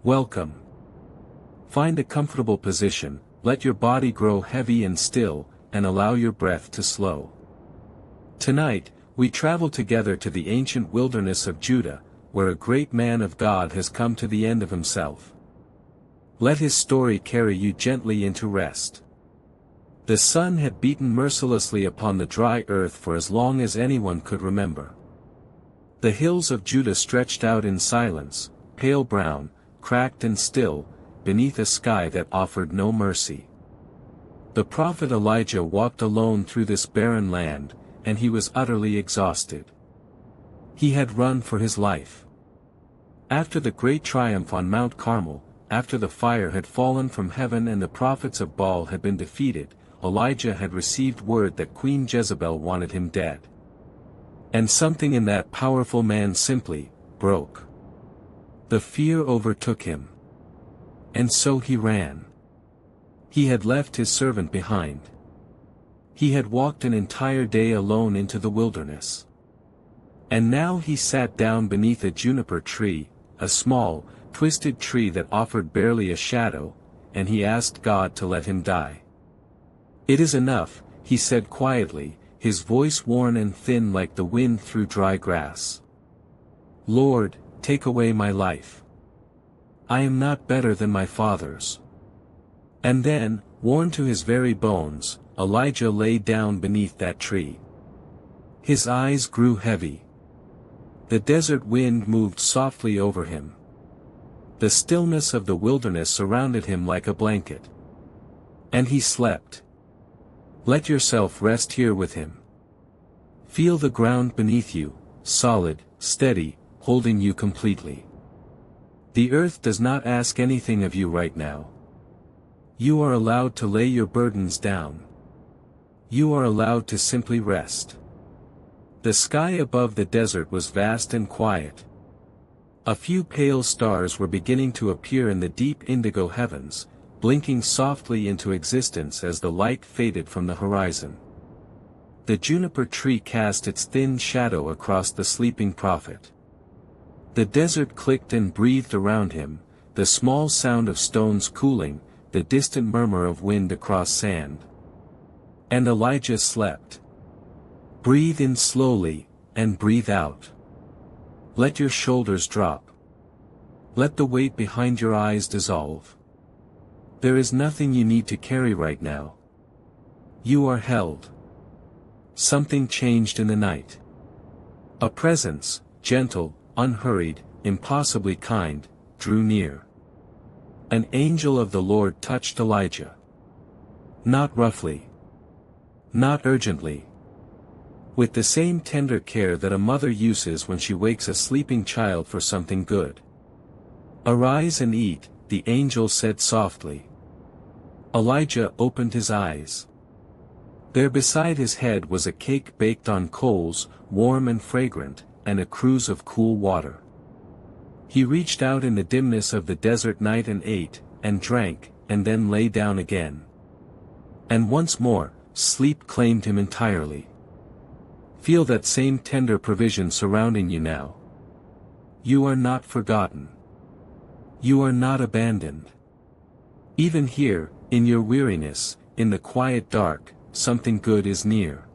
Welcome. Find a comfortable position, let your body grow heavy and still, and allow your breath to slow. Tonight, we travel together to the ancient wilderness of Judah, where a great man of God has come to the end of himself. Let his story carry you gently into rest. The sun had beaten mercilessly upon the dry earth for as long as anyone could remember. The hills of Judah stretched out in silence, pale brown, cracked and still, beneath a sky that offered no mercy. The prophet Elijah walked alone through this barren land, and he was utterly exhausted. He had run for his life. After the great triumph on Mount Carmel, after the fire had fallen from heaven and the prophets of Baal had been defeated, Elijah had received word that Queen Jezebel wanted him dead. And something in that powerful man simply broke. The fear overtook him. And so he ran. He had left his servant behind. He had walked an entire day alone into the wilderness. And now he sat down beneath a juniper tree, a small, twisted tree that offered barely a shadow, and he asked God to let him die. "It is enough," he said quietly, his voice worn and thin like the wind through dry grass. "Lord, take away my life. I am not better than my fathers." And then, worn to his very bones, Elijah lay down beneath that tree. His eyes grew heavy. The desert wind moved softly over him. The stillness of the wilderness surrounded him like a blanket. And he slept. Let yourself rest here with him. Feel the ground beneath you, solid, steady, holding you completely. The earth does not ask anything of you right now. You are allowed to lay your burdens down. You are allowed to simply rest. The sky above the desert was vast and quiet. A few pale stars were beginning to appear in the deep indigo heavens, blinking softly into existence as the light faded from the horizon. The juniper tree cast its thin shadow across the sleeping prophet. The desert clicked and breathed around him, the small sound of stones cooling, the distant murmur of wind across sand. And Elijah slept. Breathe in slowly, and breathe out. Let your shoulders drop. Let the weight behind your eyes dissolve. There is nothing you need to carry right now. You are held. Something changed in the night. A presence, gentle, unhurried, impossibly kind, drew near. An angel of the Lord touched Elijah. Not roughly. Not urgently. With the same tender care that a mother uses when she wakes a sleeping child for something good. "Arise and eat," the angel said softly. Elijah opened his eyes. There beside his head was a cake baked on coals, warm and fragrant, and a cruse of cool water. He reached out in the dimness of the desert night and ate, and drank, and then lay down again. And once more, sleep claimed him entirely. Feel that same tender provision surrounding you now. You are not forgotten. You are not abandoned. Even here, in your weariness, in the quiet dark, something good is near.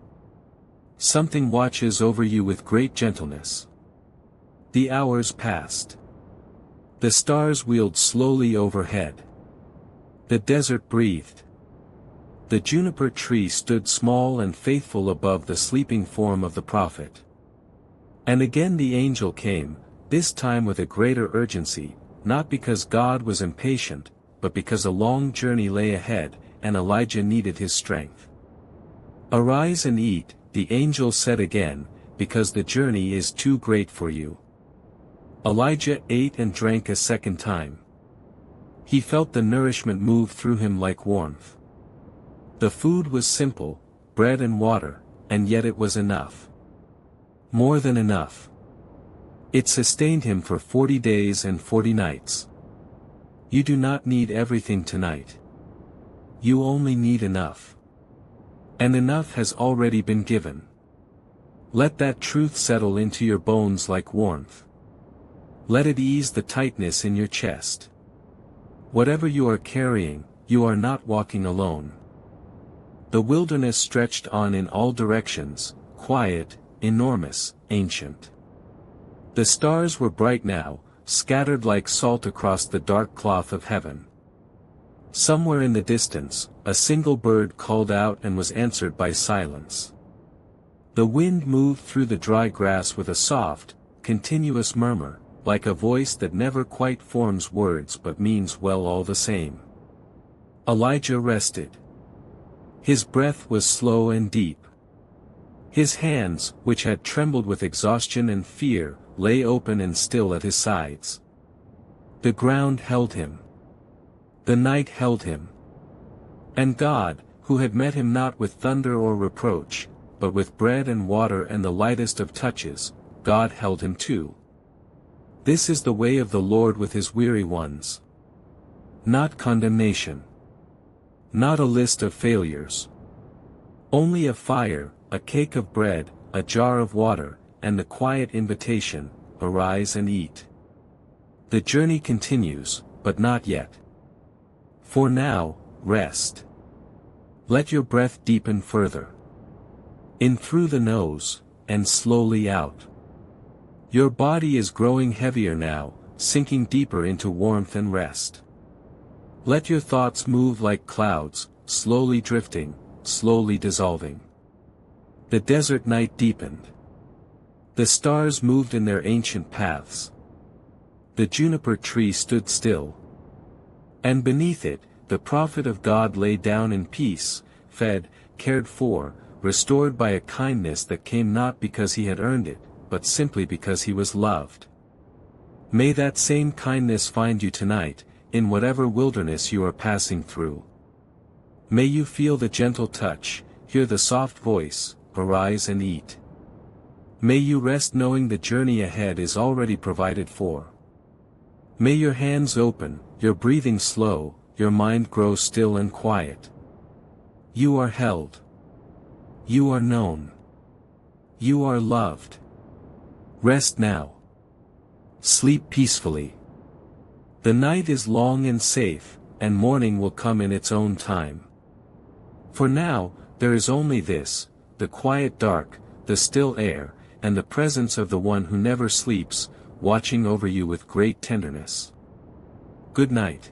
Something watches over you with great gentleness. The hours passed. The stars wheeled slowly overhead. The desert breathed. The juniper tree stood small and faithful above the sleeping form of the prophet. And again the angel came, this time with a greater urgency, not because God was impatient, but because a long journey lay ahead, and Elijah needed his strength. "Arise and eat," the angel said again, "because the journey is too great for you." Elijah ate and drank a second time. He felt the nourishment move through him like warmth. The food was simple, bread and water, and yet it was enough. More than enough. It sustained him for 40 days and 40 nights. You do not need everything tonight. You only need enough. And enough has already been given. Let that truth settle into your bones like warmth. Let it ease the tightness in your chest. Whatever you are carrying, you are not walking alone. The wilderness stretched on in all directions, quiet, enormous, ancient. The stars were bright now, scattered like salt across the dark cloth of heaven. Somewhere in the distance, a single bird called out and was answered by silence. The wind moved through the dry grass with a soft, continuous murmur, like a voice that never quite forms words but means well all the same. Elijah rested. His breath was slow and deep. His hands, which had trembled with exhaustion and fear, lay open and still at his sides. The ground held him. The night held him. And God, who had met him not with thunder or reproach, but with bread and water and the lightest of touches, God held him too. This is the way of the Lord with his weary ones. Not condemnation. Not a list of failures. Only a fire, a cake of bread, a jar of water, and the quiet invitation, arise and eat. The journey continues, but not yet. For now, rest. Let your breath deepen further. In through the nose, and slowly out. Your body is growing heavier now, sinking deeper into warmth and rest. Let your thoughts move like clouds, slowly drifting, slowly dissolving. The desert night deepened. The stars moved in their ancient paths. The juniper tree stood still. And beneath it, the prophet of God lay down in peace, fed, cared for, restored by a kindness that came not because he had earned it, but simply because he was loved. May that same kindness find you tonight, in whatever wilderness you are passing through. May you feel the gentle touch, hear the soft voice, arise and eat. May you rest knowing the journey ahead is already provided for. May your hands open, your breathing slow, your mind grow still and quiet. You are held. You are known. You are loved. Rest now. Sleep peacefully. The night is long and safe, and morning will come in its own time. For now, there is only this, the quiet dark, the still air, and the presence of the one who never sleeps, watching over you with great tenderness. Good night.